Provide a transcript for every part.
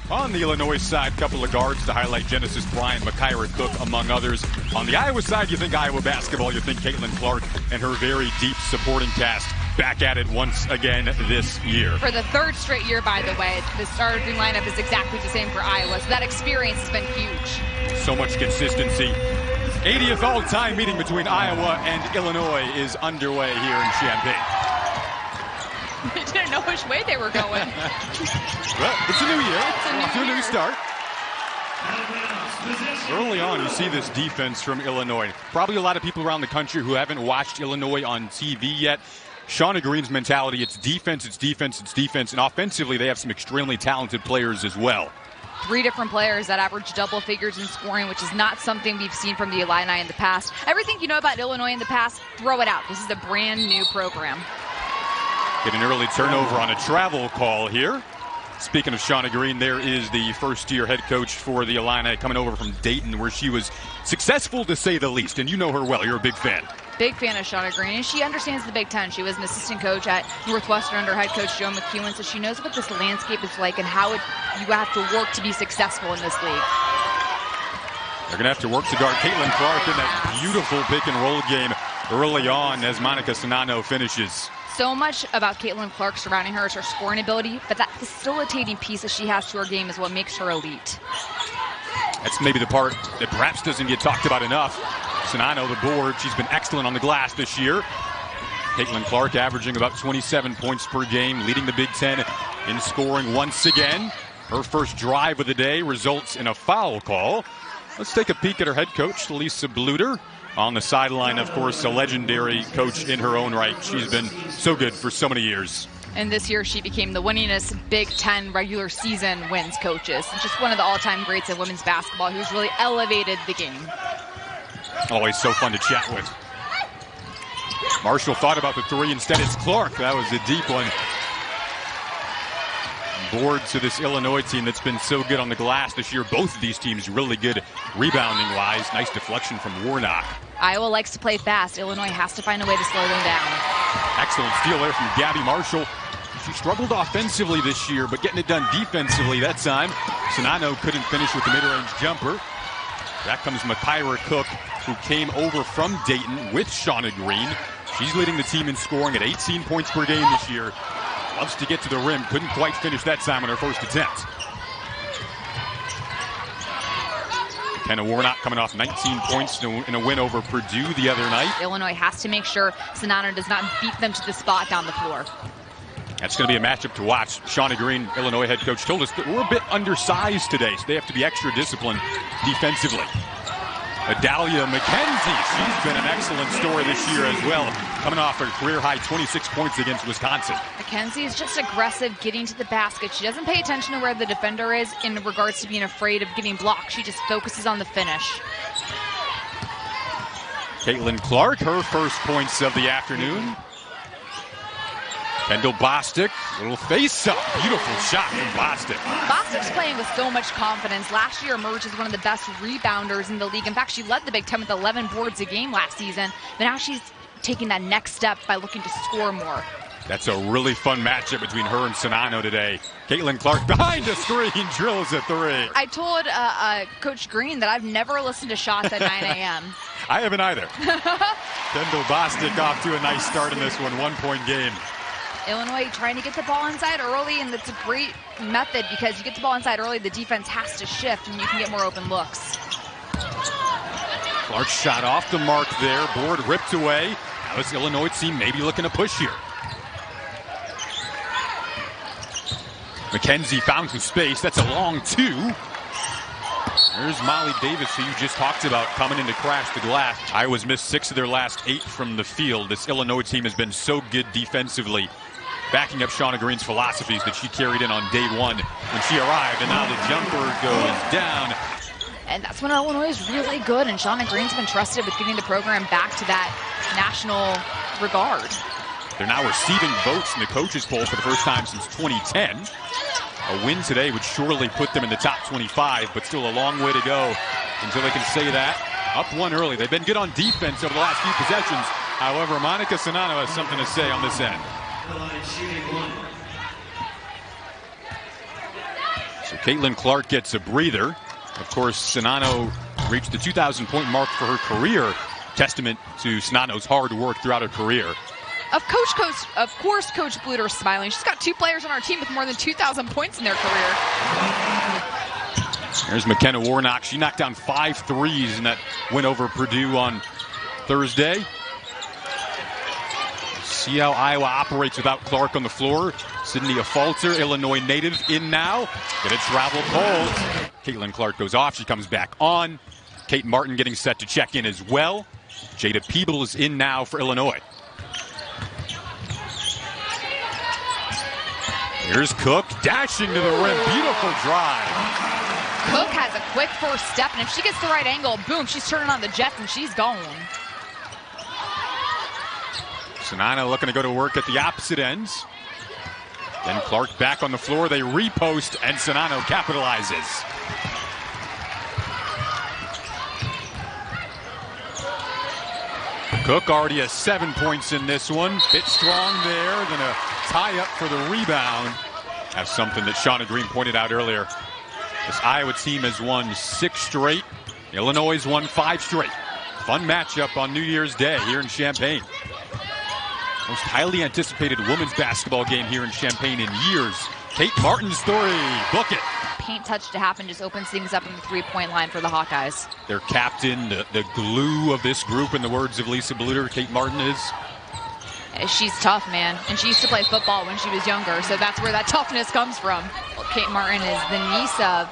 On the Illinois side, a couple of guards to highlight: Genesis Bryant, Makira Cook, among others. On the Iowa side, you think Iowa basketball, you think Caitlin Clark and her very deep supporting cast back at it once again this year. For the third straight year, by the way, the starting lineup is exactly the same for Iowa, so that experience has been huge. So much consistency. 80th all-time meeting between Iowa and Illinois is underway here in Champaign. They didn't know which way they were going. Well, it's a new year. It's a new start. Early on, you see this defense from Illinois. Probably a lot of people around the country who haven't watched Illinois on TV yet. Shauna Green's mentality: it's defense, it's defense, it's defense. And offensively, they have some extremely talented players as well. 3 different players that average double figures in scoring, which is not something we've seen from the Illini in the past. Everything you know about Illinois in the past, throw it out. This is a brand new program. Get an early turnover on a travel call here. Speaking of Shauna Green, there is the first-year head coach for the Illini coming over from Dayton, where she was successful to say the least. And you know her well. You're a big fan. Big fan of Shauna Green, and she understands the Big Ten. She was an assistant coach at Northwestern under head coach Joe McEwen, so she knows what this landscape is like and how you have to work to be successful in this league. They're going to have to work to guard Caitlin Clark in that beautiful pick-and-roll game early on as Monica Sonano finishes. So much about Caitlin Clark surrounding her is her scoring ability, but that facilitating piece that she has to her game is what makes her elite. That's maybe the part that perhaps doesn't get talked about enough. Sonano, the board, she's been excellent on the glass this year. Caitlin Clark averaging about 27 points per game, leading the Big Ten in scoring once again. Her first drive of the day results in a foul call. Let's take a peek at her head coach, Lisa Bluter. On the sideline, of course, a legendary coach in her own right. She's been so good for so many years. And this year she became the winningest Big Ten regular season wins coaches. Just one of the all-time greats in women's basketball who's really elevated the game. Always so fun to chat with. Marshall thought about the 3. Instead, it's Clark. That was a deep one. Board to this Illinois team that's been so good on the glass this year. Both of these teams really good rebounding-wise. Nice deflection from Warnock. Iowa likes to play fast. Illinois has to find a way to slow them down. Excellent steal there from Gabby Marshall. She struggled offensively this year, but getting it done defensively that time. Sonano couldn't finish with the mid-range jumper. That comes Makira Cook, who came over from Dayton with Shauna Green. She's leading the team in scoring at 18 points per game this year. Loves to get to the rim. Couldn't quite finish that time on her first attempt. Kenna Warnock coming off 19 points in a win over Purdue the other night. Illinois has to make sure Sonano does not beat them to the spot down the floor. That's going to be a matchup to watch. Shauna Green, Illinois head coach, told us that we're a bit undersized today, so they have to be extra disciplined defensively. Adalia McKenzie, she's been an excellent story this year as well, coming off her career-high 26 points against Wisconsin. McKenzie is just aggressive, getting to the basket. She doesn't pay attention to where the defender is in regards to being afraid of getting blocked. She just focuses on the finish. Caitlin Clark, her first points of the afternoon. Kendall Bostic, little face-up. Beautiful shot from Bostic. Bostic's playing with so much confidence. Last year emerged as one of the best rebounders in the league. In fact, she led the Big Ten with 11 boards a game last season. But now she's taking that next step by looking to score more. That's a really fun matchup between her and Sonano today. Caitlin Clark behind the screen, drills a 3. I told Coach Green that I've never listened to shots at 9 a.m. I haven't either. Kendall Bostic off to a nice start in this one, 1-point game. Illinois trying to get the ball inside early, and that's a great method because you get the ball inside early, the defense has to shift, and you can get more open looks. Clark shot off the mark there, board ripped away. Now this Illinois team maybe looking to push here. McKenzie found some space. That's a long 2. There's Molly Davis, who you just talked about, coming in to crash the glass. Iowa's missed 6 of their last 8 from the field. This Illinois team has been so good defensively, backing up Shauna Green's philosophies that she carried in on day 1 when she arrived. And now the jumper goes down. And that's when Illinois is really good, and Shauna Green's been trusted with getting the program back to that national regard. They're now receiving votes in the coaches poll for the first time since 2010. A win today would surely put them in the top 25, but still a long way to go until they can say that. Up 1 early. They've been good on defense over the last few possessions. However, Monica Sonano has something to say on this end. So So Caitlin Clark gets a breather. Of course, Sinano reached the 2,000-point mark for her career. Testament to Sinano's hard work throughout her career. Of course, Coach Bluter's smiling. She's got 2 players on our team with more than 2,000 points in their career. There's McKenna Warnock. She knocked down 5 threes in that win over Purdue on Thursday. See how Iowa operates without Clark on the floor. Sydney Afalter, Illinois native, in now. Gonna travel cold. Caitlin Clark goes off. She comes back on. Kate Martin getting set to check in as well. Jada Peebles in now for Illinois. Here's Cook dashing to the rim. Beautiful drive. Cook has a quick first step, and if she gets the right angle, boom, she's turning on the jets and she's going. Sinano looking to go to work at the opposite ends. Then Clark back on the floor. They repost, and Sinano capitalizes. Cook already has 7 points in this one. Bit strong there. Gonna tie up for the rebound. That's something that Shauna Green pointed out earlier. This Iowa team has won 6 straight. Illinois has won 5 straight. Fun matchup on New Year's Day here in Champaign. Most highly anticipated women's basketball game here in Champaign in years. Kate Martin's story. Book it. Paint touch to happen just opens things up in the 3-point line for the Hawkeyes. Their captain, the glue of this group, in the words of Lisa Bluter, Kate Martin is. She's tough, man. And she used to play football when she was younger, so that's where that toughness comes from. Well, Kate Martin is the niece of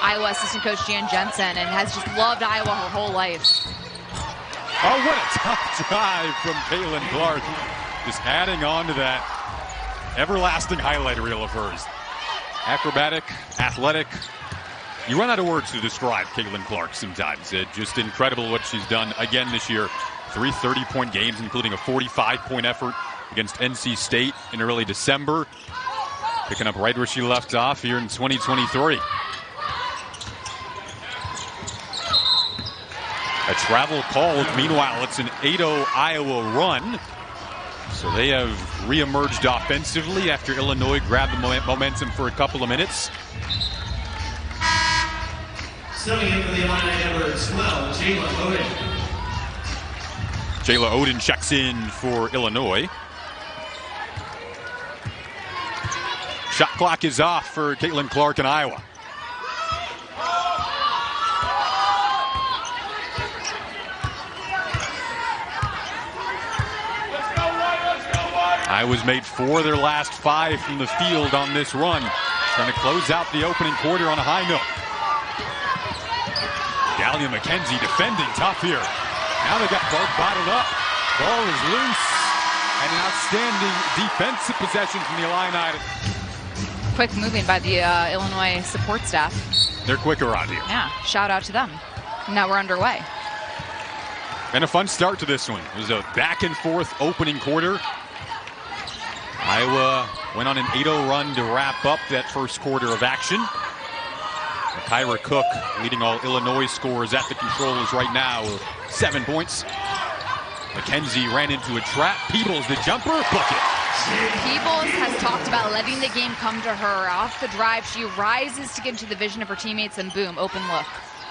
Iowa assistant coach Jan Jensen and has just loved Iowa her whole life. Oh, what a tough drive from Caitlin Clark. Just adding on to that everlasting highlight reel of hers. Acrobatic, athletic. You run out of words to describe Caitlin Clark sometimes. Just incredible what she's done again this year. 3 30-point games, including a 45-point effort against NC State in early December. Picking up right where she left off here in 2023. A travel called. Meanwhile, it's an 8-0 Iowa run. So they have re-emerged offensively after Illinois grabbed the momentum for a couple of minutes. Subbing in for the Illini number 12, Jayla Oden. Jayla Oden checks in for Illinois. Shot clock is off for Caitlin Clark in Iowa. Iowa's made 4 of their last 5 from the field on this run. Trying to close out the opening quarter on a high note. Adalia McKenzie defending tough here. Now they got Clark bottled up. Ball is loose. And an outstanding defensive possession from the Illini. Quick moving by the Illinois support staff. They're quicker around here. Yeah, shout out to them. Now we're underway. And a fun start to this one. It was a back and forth opening quarter. Iowa went on an 8-0 run to wrap up that first quarter of action. Makira Cook leading all Illinois scorers at the controls right now with 7 points. McKenzie ran into a trap. Peebles the jumper, bucket. Peebles has talked about letting the game come to her. Off the drive, she rises to get into the vision of her teammates, and boom, open look.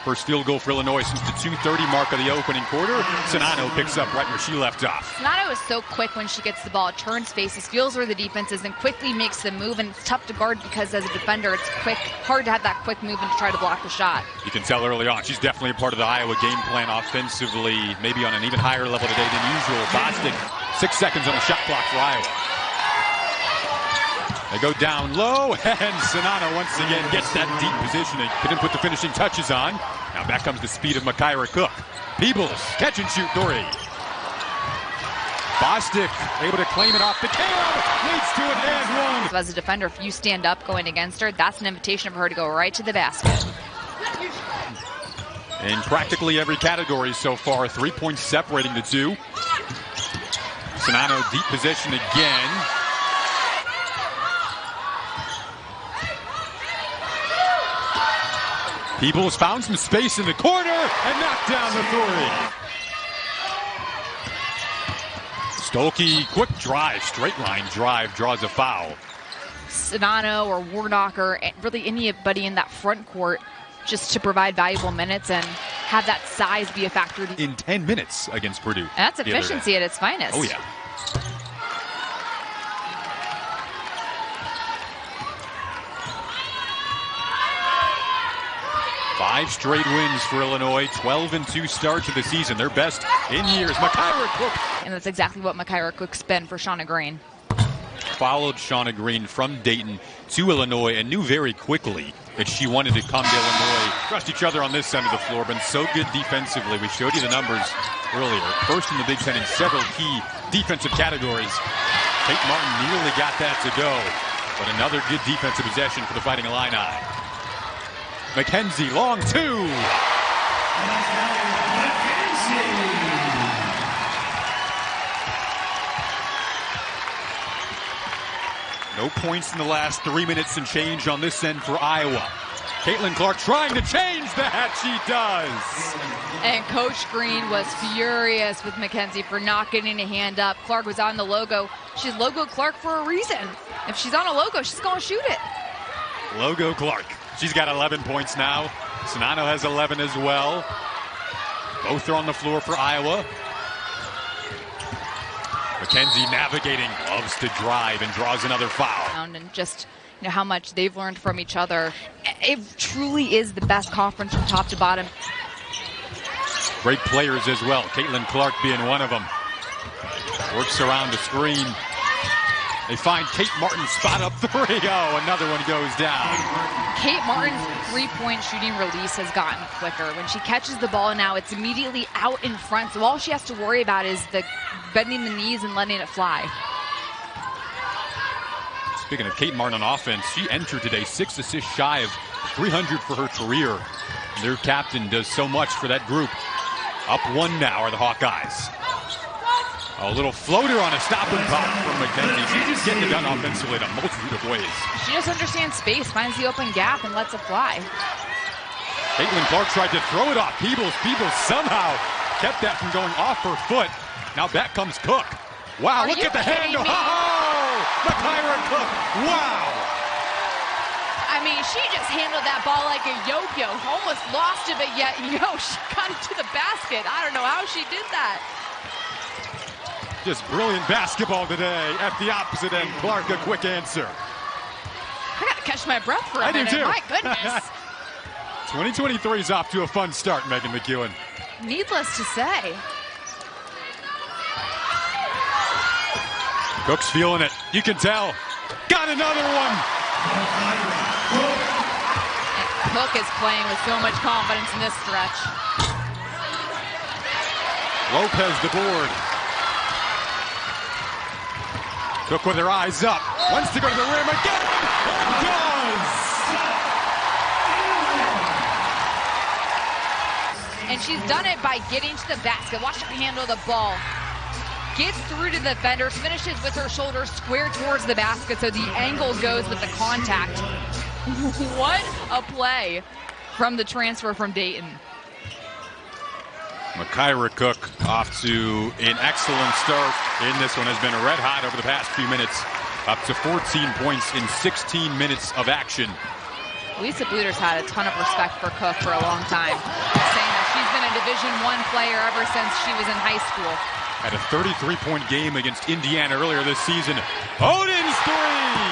First field goal for Illinois since the 2:30 mark of the opening quarter. Sinano picks up right where she left off. Sinano is so quick when she gets the ball, turns faces, feels where the defense is, and quickly makes the move. And it's tough to guard because as a defender, it's quick, hard to have that quick move and to try to block the shot. You can tell early on, she's definitely a part of the Iowa game plan offensively, maybe on an even higher level today than usual. Bostic, 6 seconds on the shot clock for Iowa. They go down low, and Sinano once again gets that deep positioning. Couldn't put the finishing touches on. Now back comes the speed of Makira Cook. Peebles, catch and shoot three. Bostic able to claim it off the cam, leads to an and one. As a defender, if you stand up going against her, that's an invitation for her to go right to the basket. In practically every category so far, 3 points separating the two. Sinano deep position again. Peebles found some space in the corner and knocked down the three. Stolke, quick drive, straight line drive, draws a foul. Sedano or Warnock or really anybody in that front court just to provide valuable minutes and have that size be a factor. In 10 minutes against Purdue. And that's efficiency at its finest. Oh, yeah. Five straight wins for Illinois, 12-2 start to the season, their best in years. Makira Cook. And that's exactly what Makira Cook's been for Shauna Green. Followed Shauna Green from Dayton to Illinois and knew very quickly that she wanted to come to Illinois. Trust each other on this end of the floor, been so good defensively. We showed you the numbers earlier. First in the Big Ten in several key defensive categories. Kate Martin nearly got that to go, but another good defensive possession for the Fighting Illini. McKenzie, long two. No points in the last 3 minutes and change on this end for Iowa. Caitlin Clark trying to change that. She does. And Coach Green was furious with McKenzie for not getting a hand up. Clark was on the logo. She's logo Clark for a reason. If she's on a logo, she's going to shoot it. Logo Clark. She's got 11 points now. Sedano has 11 as well. Both are on the floor for Iowa. McKenzie navigating, loves to drive and draws another foul. And just how much they've learned from each other. It truly is the best conference from top to bottom. Great players as well. Caitlin Clark being one of them. Works around the screen. They find Kate Martin spot up three. Oh, another one goes down. Kate Martin's three-point shooting release has gotten quicker. When she catches the ball now, it's immediately out in front. So all she has to worry about is bending the knees and letting it fly. Speaking of Kate Martin on offense, she entered today 6 assists shy of 300 for her career. Their captain does so much for that group. Up one now are the Hawkeyes. A little floater on a stop and pop from McKenzie. She's just getting it done offensively in a multitude of ways. She just understands space, finds the open gap, and lets it fly. Caitlin Clark tried to throw it off Peebles. Peebles somehow kept that from going off her foot. Now back comes Cook. Wow, look at the handle. Oh, Makira Cook. Wow. I mean, she just handled that ball like a yo-yo. Almost lost it, but yet, she got it to the basket. I don't know how she did that. Just brilliant basketball today at the opposite end. Clark, a quick answer. I got to catch my breath for a minute. I do too. My goodness. 2023 is off to a fun start, Megan McEwen. Needless to say. Cook's feeling it. You can tell. Got another one. And Cook is playing with so much confidence in this stretch. Lopez the board. Cook with her eyes up. Wants to go to the rim again. Does. And she's done it by getting to the basket. Watch her handle the ball. Gets through to the defenders, finishes with her shoulder square towards the basket, so the angle goes with the contact. What a play from the transfer from Dayton. Makira Cook off to an excellent start in this one. Has been red hot over the past few minutes. Up to 14 points in 16 minutes of action. Lisa Bluter's had a ton of respect for Cook for a long time, saying that she's been a Division I player ever since she was in high school. Had a 33-point game against Indiana earlier this season. Oden's three!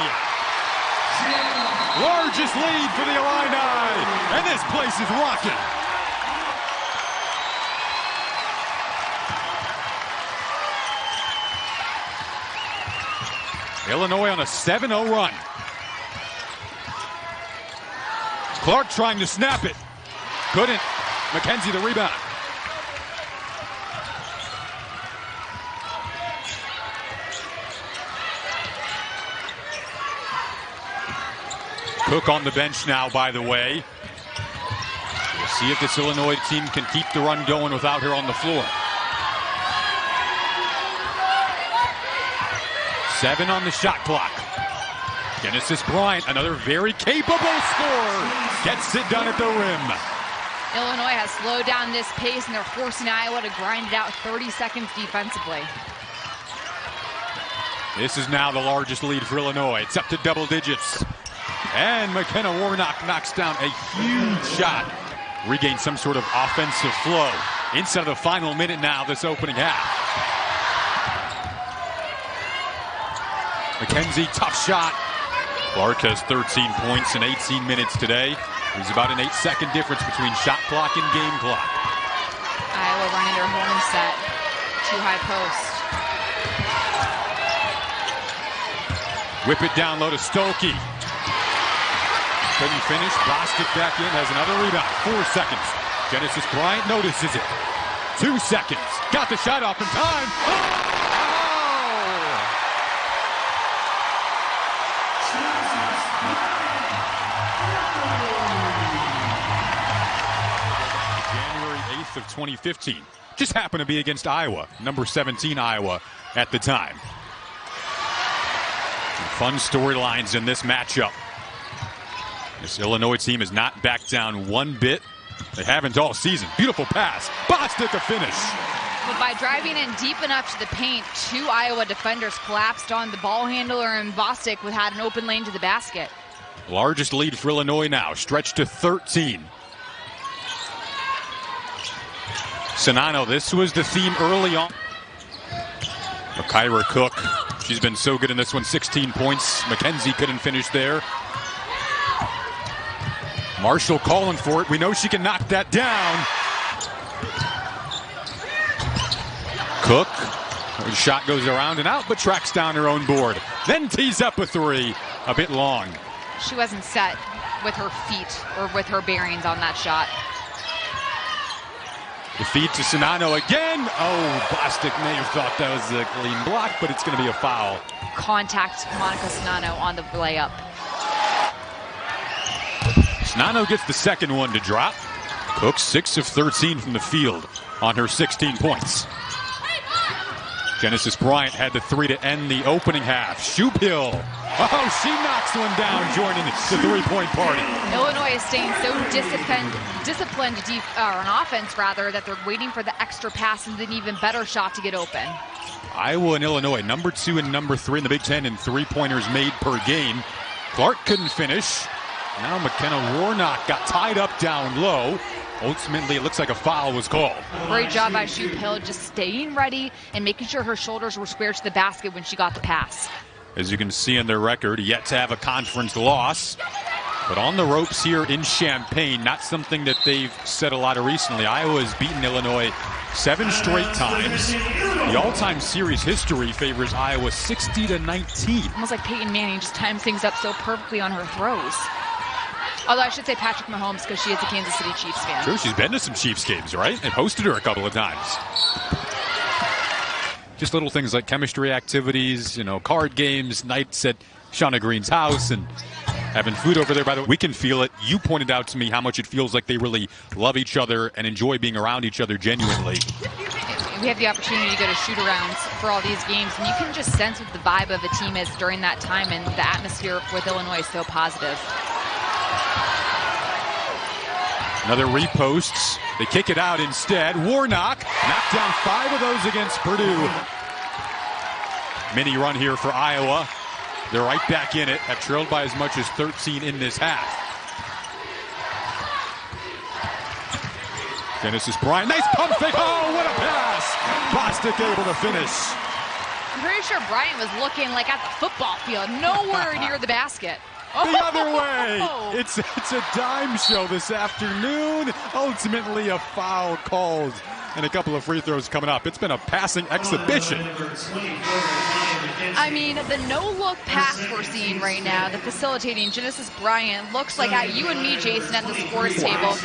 Largest lead for the Illini, and this place is rocking. Illinois on a 7-0 run. Clark trying to snap it. Couldn't. McKenzie the rebound. Cook on the bench now, by the way. We'll see if this Illinois team can keep the run going without her on the floor. 7 on the shot clock. Genesis Bryant, another very capable scorer, gets it done at the rim. Illinois has slowed down this pace, and they're forcing Iowa to grind it out 30 seconds defensively. This is now the largest lead for Illinois. It's up to double digits. And McKenna Warnock knocks down a huge shot. Regains some sort of offensive flow. Inside of the final minute now, this opening half. McKenzie, tough shot. Clark has 13 points in 18 minutes today. There's about an 8-second difference between shot clock and game clock. Iowa running their horn set. Too high post. Whip it down low to Stolke. Couldn't finish. Bostic back in, has another rebound. 4 seconds. Genesis Bryant notices it. 2 seconds. Got the shot off in time. January 8th of 2015. Just happened to be against Iowa. Number 17 Iowa at the time. Fun storylines in this matchup. This Illinois team has not backed down one bit. They haven't all season. Beautiful pass. Bostic a finish. But by driving in deep enough to the paint, 2 Iowa defenders collapsed on the ball handler, and Bostic had an open lane to the basket. Largest lead for Illinois now, stretched to 13. Sonano, this was the theme early on. Makira Cook, she's been so good in this one, 16 points. McKenzie couldn't finish there. Marshall calling for it. We know she can knock that down. Cook, her shot goes around and out, but tracks down her own board. Then tees up a 3, a bit long. She wasn't set with her feet or with her bearings on that shot. The feed to Sonano again. Oh, Bostic may have thought that was a clean block, but it's going to be a foul. Contact Monica Sonano on the layup. Sonano gets the second one to drop. Cook 6 of 13 from the field on her 16 points. Genesis Bryant had the 3 to end the opening half. Shoophill. Oh, she knocks one down, joining the three-point party. Illinois is staying so disciplined on offense, rather, that they're waiting for the extra pass and an even better shot to get open. Iowa and Illinois, number 2 and number 3 in the Big Ten in three-pointers made per game. Clark couldn't finish. Now McKenna Warnock got tied up down low. Ultimately, it looks like a foul was called. Great job by Shoophill, just staying ready and making sure her shoulders were square to the basket when she got the pass. As you can see in their record, yet to have a conference loss. But on the ropes here in Champaign, not something that they've said a lot of recently. Iowa has beaten Illinois 7 straight times. The all-time series history favors Iowa 60-19. Almost like Peyton Manning just times things up so perfectly on her throws. Although I should say Patrick Mahomes, because she is a Kansas City Chiefs fan. True, she's been to some Chiefs games, right? And hosted her a couple of times. Just little things like chemistry activities, card games, nights at Shauna Green's house, and having food over there. By the way, we can feel it. You pointed out to me how much it feels like they really love each other and enjoy being around each other genuinely. We have the opportunity to go to shoot-arounds for all these games, and you can just sense what the vibe of a team is during that time, and the atmosphere with Illinois is so positive. Another reposts. They kick it out instead. Warnock knocked down 5 of those against Purdue. Mini run here for Iowa. They're right back in it. Have trailed by as much as 13 in this half. Genesis Bryant. Nice pump fake. Oh, what a pass. Bostic able to finish. I'm pretty sure Bryant was looking like at the football field, nowhere near the basket. The other way. It's a dime show this afternoon. Ultimately a foul called and a couple of free throws coming up. It's been a passing exhibition. I mean, the no-look pass we're seeing right now, the facilitating Genesis Bryant, looks like at you and me, Jason, at the scores table,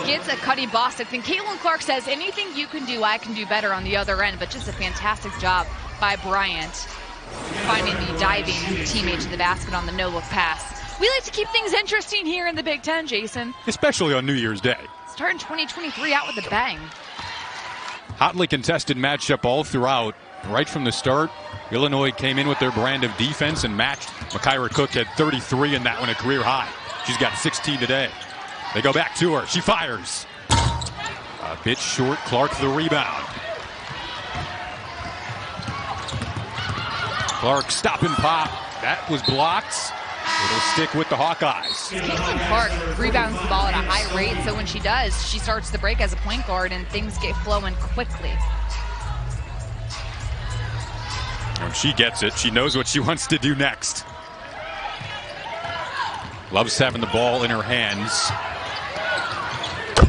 gets a cutting Bostic. Then Caitlin Clark says, anything you can do, I can do better on the other end. But just a fantastic job by Bryant finding the diving teammate to the basket on the no-look pass. We like to keep things interesting here in the Big Ten, Jason. Especially on New Year's Day. Starting 2023 out with a bang. Hotly contested matchup all throughout. Right from the start, Illinois came in with their brand of defense and matched. Makira Cook had 33 in that one, a career high. She's got 16 today. They go back to her. She fires. A bit short. Clark the rebound. Clark stop and pop. That was blocked. It'll stick with the Hawkeyes. Caitlin Clark rebounds the ball at a high rate, so when she does, she starts the break as a point guard and things get flowing quickly. When she gets it, she knows what she wants to do next. Loves having the ball in her hands.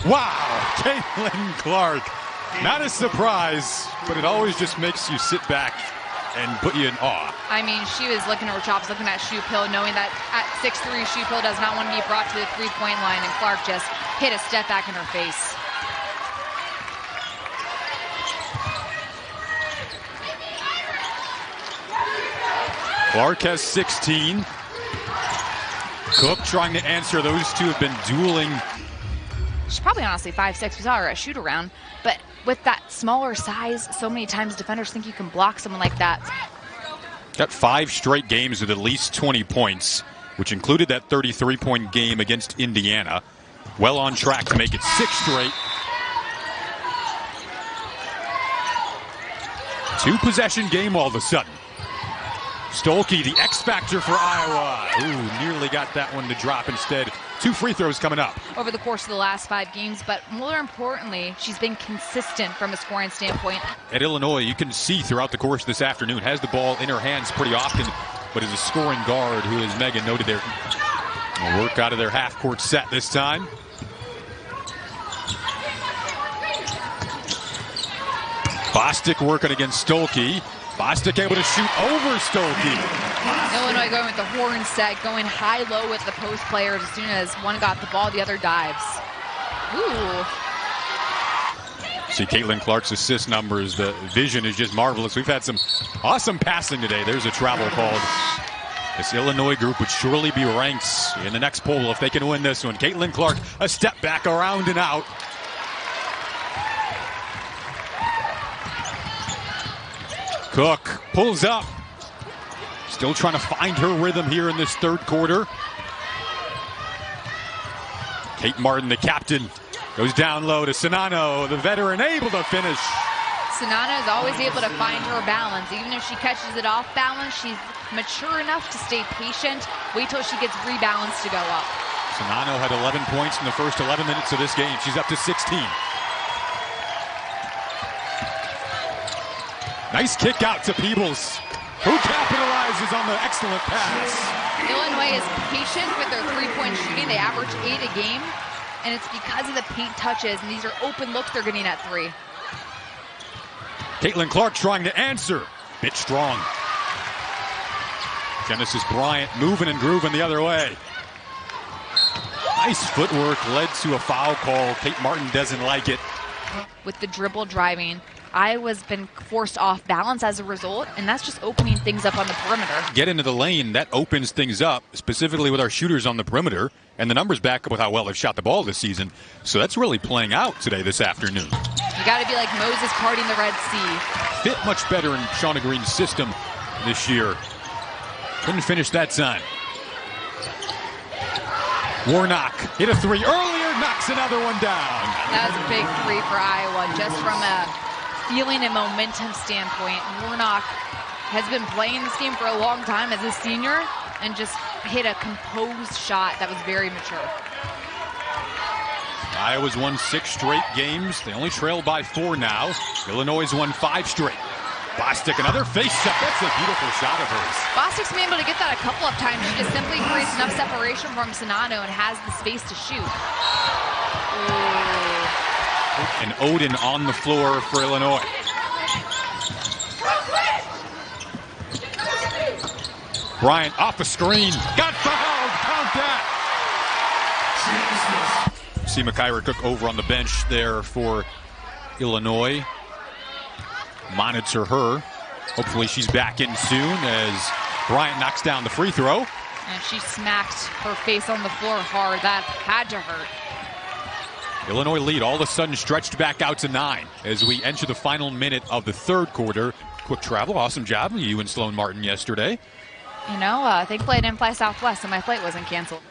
Wow, Caitlin Clark. Not a surprise, but it always just makes you sit back and put you in awe. I mean, she was looking at her chops, looking at Shupill, knowing that at 6'3", Shupill does not want to be brought to the three-point line, and Clark just hit a step back in her face. Clark has 16. Cook trying to answer. Those two have been dueling. She's probably honestly 5'6". We saw her at shoot-around, but with that smaller size, so many times defenders think you can block someone like that. Got 5 straight games with at least 20 points, which included that 33-point game against Indiana. Well on track to make it 6 straight. 2-possession game all of a sudden. Stolke, the X-factor for Iowa. Ooh, nearly got that one to drop instead. 2 free throws coming up. Over the course of the last 5 games, but more importantly, she's been consistent from a scoring standpoint. At Illinois, you can see throughout the course of this afternoon, has the ball in her hands pretty often, but is a scoring guard who, as Megan noted there, will work out of their half-court set this time. Bostic working against Stolke. Bostic able to shoot over Stolke. Illinois going with the horn set, going high-low with the post players. As soon as one got the ball, the other dives. Ooh. See Caitlin Clark's assist numbers. The vision is just marvelous. We've had some awesome passing today. There's a travel called. This Illinois group would surely be ranked in the next poll if they can win this one. Caitlin Clark, a step back, around and out. Cook pulls up. Still trying to find her rhythm here in this third quarter. Kate Martin, the captain, goes down low to Sinano, the veteran, able to finish. Sinano is always able to find her balance. Even if she catches it off balance, she's mature enough to stay patient. Wait till she gets rebalanced to go up. Sinano had 11 points in the first 11 minutes of this game. She's up to 16. Nice kick out to Peebles, who capitalizes on the excellent pass. Illinois is patient with their three-point shooting. They average 8 a game, and it's because of the paint touches, and these are open looks they're getting at 3. Caitlin Clark trying to answer. Bit strong. Genesis Bryant moving and grooving the other way. Nice footwork led to a foul call. Kate Martin doesn't like it. With the dribble driving, Iowa's been forced off balance as a result, and that's just opening things up on the perimeter. Get into the lane, that opens things up, specifically with our shooters on the perimeter, and the numbers back up with how well they've shot the ball this season. So that's really playing out today, this afternoon. You got to be like Moses parting the Red Sea. Fit much better in Shauna Green's system this year. Couldn't finish that time. Warnock hit a 3 earlier, knocks another one down. That was a big 3 for Iowa, just from a feeling and momentum standpoint. Warnock has been playing this game for a long time as a senior and just hit a composed shot that was very mature. Iowa's won 6 straight games. They only trail by 4 now. Illinois has won 5 straight. Bostic, another face shot. That's a beautiful shot of hers. Bostic's been able to get that a couple of times. She just simply creates enough separation from Sinano and has the space to shoot. Ooh. And Odin on the floor for Illinois. Bryant off the screen. Got fouled. Count that. See Makira Cook over on the bench there for Illinois. Monitor her. Hopefully she's back in soon as Bryant knocks down the free throw. And she smacked her face on the floor hard. That had to hurt. Illinois lead all of a sudden stretched back out to 9 as we enter the final minute of the third quarter. Quick travel, awesome job you and Sloan Martin yesterday. You know, thankfully I didn't fly Southwest and my flight wasn't canceled.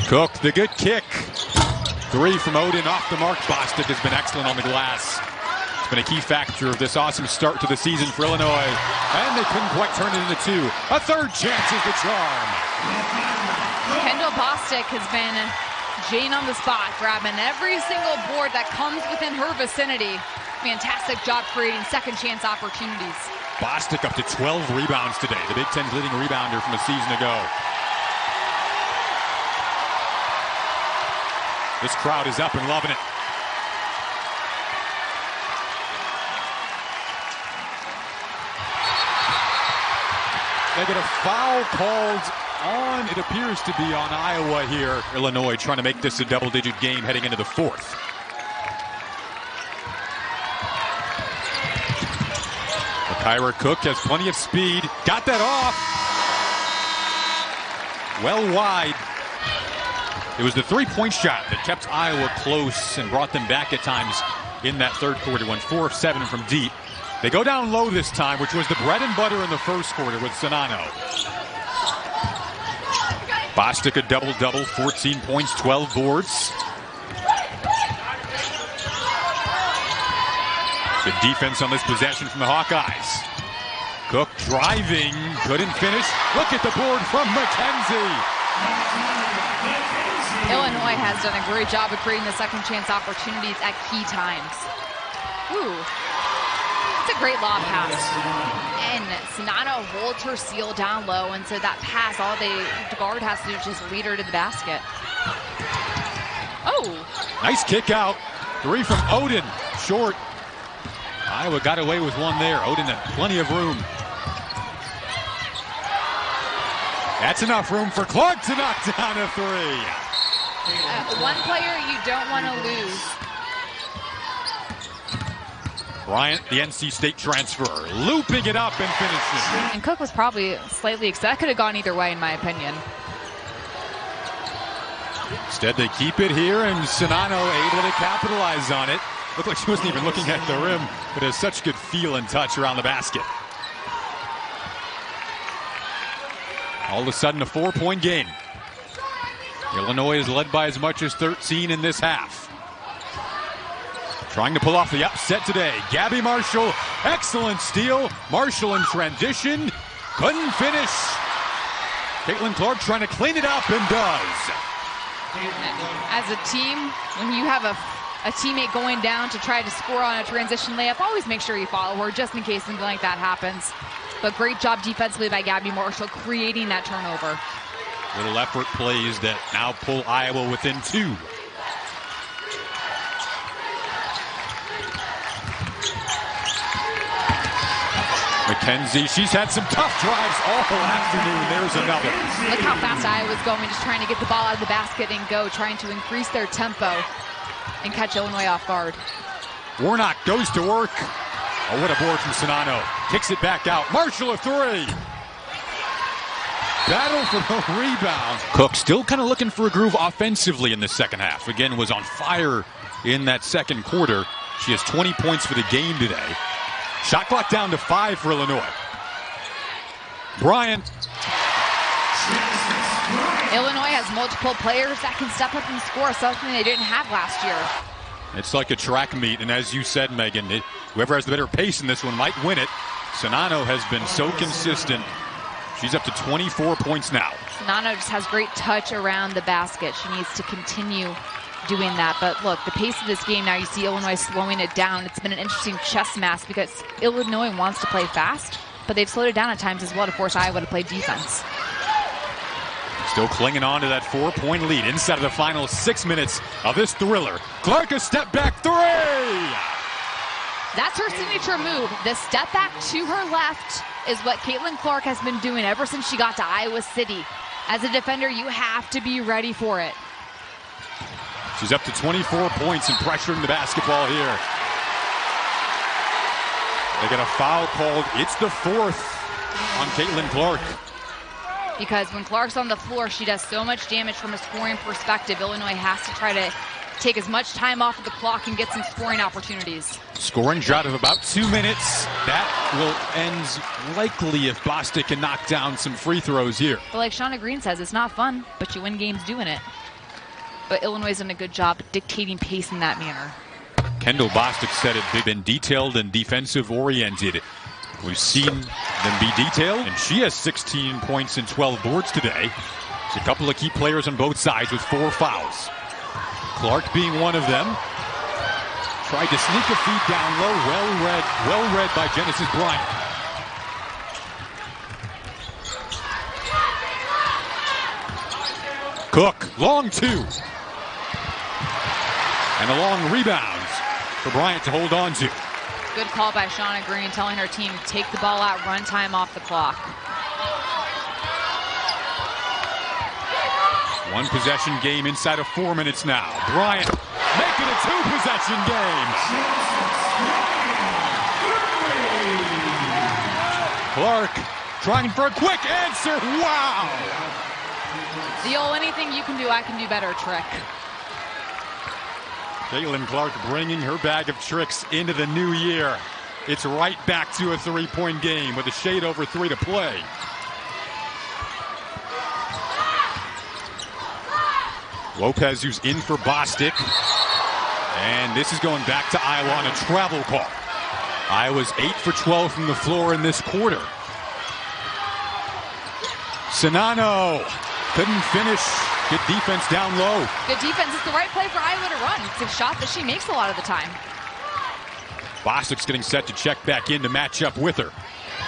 Cook, the good kick. 3 from Odin off the mark. Bostic has been excellent on the glass. It's been a key factor of this awesome start to the season for Illinois. And they couldn't quite turn it into 2. A third chance is the charm. Kendall Bostic has been Jane on the spot, grabbing every single board that comes within her vicinity. Fantastic job creating second chance opportunities. Bostic up to 12 rebounds today. The Big Ten's leading rebounder from a season ago. This crowd is up and loving it. They get a foul called on, it appears to be on Iowa here. Illinois trying to make this a double-digit game heading into the 4th. Makira Cook has plenty of speed. Got that off. Well wide. It was the three-point shot that kept Iowa close and brought them back at times in that third quarter. Went 4 of 7 from deep. They go down low this time, which was the bread and butter in the first quarter with Sonano. Bostic a double-double, 14 points, 12 boards. Good defense on this possession from the Hawkeyes. Cook driving, couldn't finish. Look at the board from McKenzie. Illinois has done a great job of creating the second chance opportunities at key times. Ooh, it's a great lob pass. And Sonano holds her seal down low, and so that pass, all the guard has to do is just lead her to the basket. Oh. Nice kick out. 3 from Odin, short. Iowa got away with one there. Odin had plenty of room. That's enough room for Clark to knock down a 3. One player you don't want to lose. Bryant, the NC State transfer, looping it up and finishing. And Cook was probably slightly excited. That could have gone either way, in my opinion. Instead, they keep it here, and Sonano able to capitalize on it. Looked like she wasn't even looking at the rim, but has such good feel and touch around the basket. All of a sudden, a 4-point game. Illinois is led by as much as 13 in this half. Trying to pull off the upset today. Gabby Marshall, excellent steal. Marshall in transition, couldn't finish. Caitlin Clark trying to clean it up and does. As a team, when you have a teammate going down to try to score on a transition layup, always make sure you follow her just in case something like that happens. But great job defensively by Gabby Marshall creating that turnover. Little effort plays that now pull Iowa within 2. McKenzie, she's had some tough drives all afternoon. There's another. Look how fast Iowa's going, just trying to get the ball out of the basket and go, trying to increase their tempo and catch Illinois off guard. Warnock goes to work. Oh, what a board from Sonano. Kicks it back out. Marshall a 3. Battle for the rebound. Cook still kind of looking for a groove offensively in the second half. Again, was on fire in that second quarter. She has 20 points for the game today. Shot clock down to 5 for Illinois. Bryant. Illinois has multiple players that can step up and score, something they didn't have last year. It's like a track meet, and as you said, Megan, whoever has the better pace in this one might win it. Sonano has been so consistent. She's up to 24 points now. Sonano just has great touch around the basket. She needs to continue doing that. But look, the pace of this game now, you see Illinois slowing it down. It's been an interesting chess match because Illinois wants to play fast, but they've slowed it down at times as well to force Iowa to play defense. Still clinging on to that 4-point lead inside of the final 6 minutes of this thriller. Clark a step back 3! That's her signature move. The step back to her left is what Caitlin Clark has been doing ever since she got to Iowa City. As a defender, you have to be ready for it. She's up to 24 points and pressuring the basketball here. They get a foul called. It's the 4th on Caitlin Clark. Because when Clark's on the floor, she does so much damage from a scoring perspective. Illinois has to try to take as much time off of the clock and get some scoring opportunities. Scoring drought of about 2 minutes. That will end likely if Bostic can knock down some free throws here. But like Shauna Green says, it's not fun, but you win games doing it. but Illinois has done a good job dictating pace in that manner. Kendall Bostic said they've been detailed and defensive-oriented. We've seen them be detailed, and she has 16 points and 12 boards today. There's a couple of key players on both sides with 4 fouls. Clark being one of them. Tried to sneak a feed down low. Well read by Genesis Bryant. Cook, long 2. And a long rebounds for Bryant to hold on to. Good call by Shauna Green, telling her team, take the ball out, run time off the clock. 1 possession game inside of 4 minutes now. Bryant making a 2-possession game. Clark trying for a quick answer. Wow! The old anything you can do, I can do better trick. Caitlin Clark bringing her bag of tricks into the new year. It's right back to a 3-point game with a shade over 3 to play. Lopez, who's in for Bostic. And this is going back to Iowa on a travel call. Iowa's 8 for 12 from the floor in this quarter. Sinano couldn't finish. Good defense down low. Good defense. It's the right play for Iowa to run. It's a shot that she makes a lot of the time. Bostic's getting set to check back in to match up with her.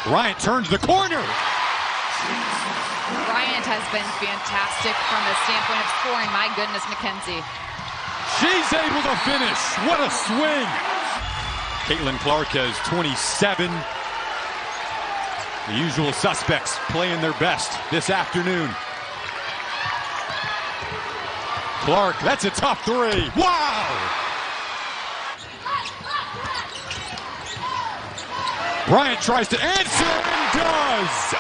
Bryant turns the corner. Bryant has been fantastic from a standpoint of scoring. My goodness, McKenzie. She's able to finish. What a swing. Caitlin Clark has 27. The usual suspects playing their best this afternoon. Clark, that's a tough 3. Wow! Bryant tries to answer and does!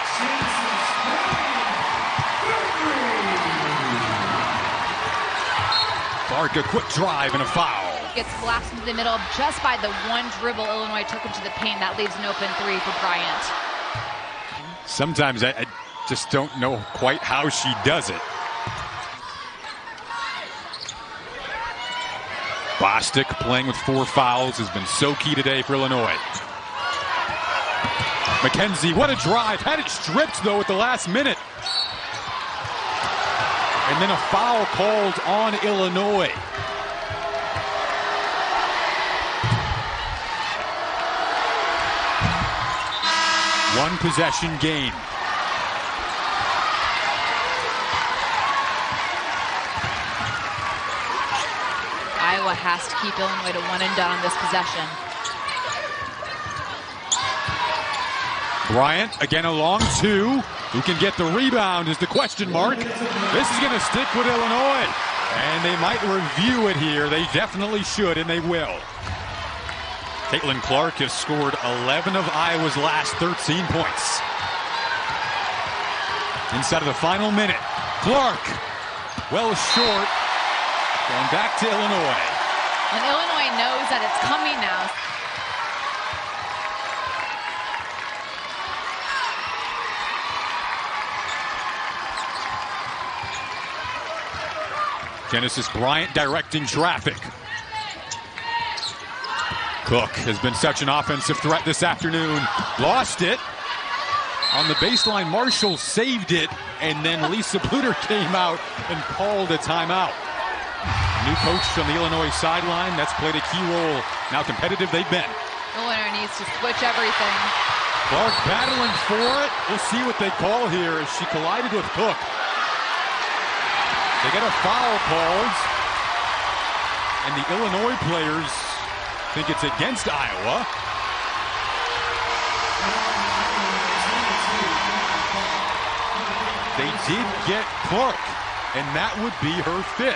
Clark, a quick drive and a foul. Gets blasted into the middle just by the 1 dribble Illinois took into the paint. That leaves an open 3 for Bryant. Sometimes I just don't know quite how she does it. Bostic playing with 4 fouls has been so key today for Illinois. McKenzie, what a drive. Had it stripped, though, at the last minute. And then a foul called on Illinois. One possession game. Iowa has to keep Illinois to 1 and done on this possession. Bryant again a long 2. Who can get the rebound is the question mark. This is going to stick with Illinois. And they might review it here. They definitely should, and they will. Caitlin Clark has scored 11 of Iowa's last 13 points. Inside of the final minute. Clark, well short. Going back to Illinois. And Illinois knows that it's coming now. Genesis Bryant directing traffic. Cook has been such an offensive threat this afternoon. Lost it. On the baseline, Marshall saved it, and then Lisa Bluter came out and called a timeout. New coach on the Illinois sideline. That's played a key role. Now competitive they've been. Illinois needs to switch everything. Clark battling for it. We'll see what they call here as she collided with Cook. They get a foul called, and the Illinois players think it's against Iowa. They did get Clark, and that would be her 5th.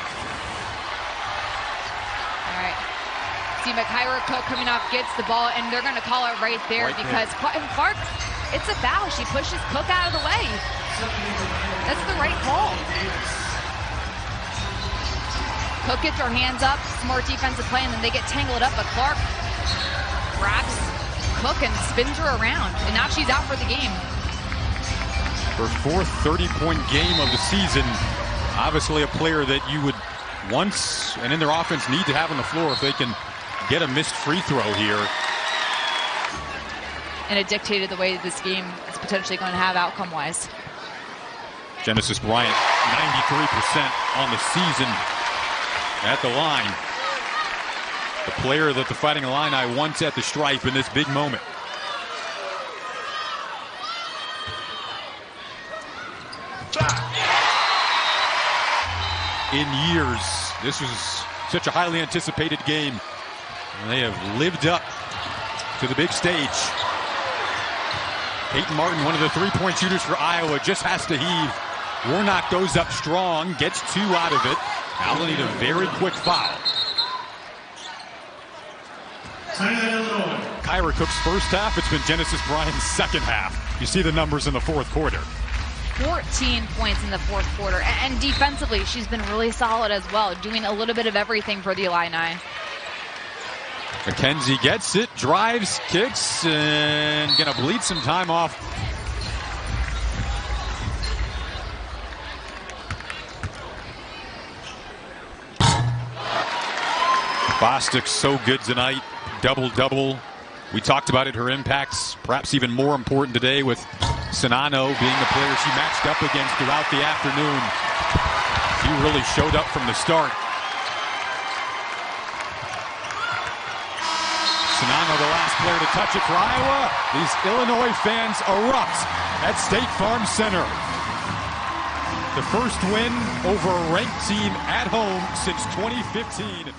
All right. See, Makira Cook coming off gets the ball, and they're going to call it right there because Clark, it's a foul. She pushes Cook out of the way. That's the right call. Cook gets her hands up, smart defensive play, and then they get tangled up, but Clark grabs Cook and spins her around, and now she's out for the game. Her 4th 30-point game of the season. Obviously a player that you would once and in their offense need to have on the floor if they can get a missed free throw here. And it dictated the way this game is potentially going to have outcome-wise. Genesis Bryant, 93% on the season at the line. The player that the Fighting Illini wants at the stripe in this big moment. In years, this was such a highly anticipated game. And they have lived up to the big stage. Peyton Martin, one of the three-point shooters for Iowa, just has to heave. Warnock goes up strong, gets 2 out of it. Now they'll need a very quick foul. Makira Cook's first half, it's been Genesis Bryant's second half. You see the numbers in the fourth quarter. 14 points in the fourth quarter. And defensively, she's been really solid as well, doing a little bit of everything for the Illini. McKenzie gets it, drives, kicks, and gonna bleed some time off. Bostic so good tonight, double-double. We talked about it, her impacts, perhaps even more important today with Sinano being the player she matched up against throughout the afternoon. She really showed up from the start. Sinano, the last player to touch it for Iowa. These Illinois fans erupt at State Farm Center. The first win over a ranked team at home since 2015.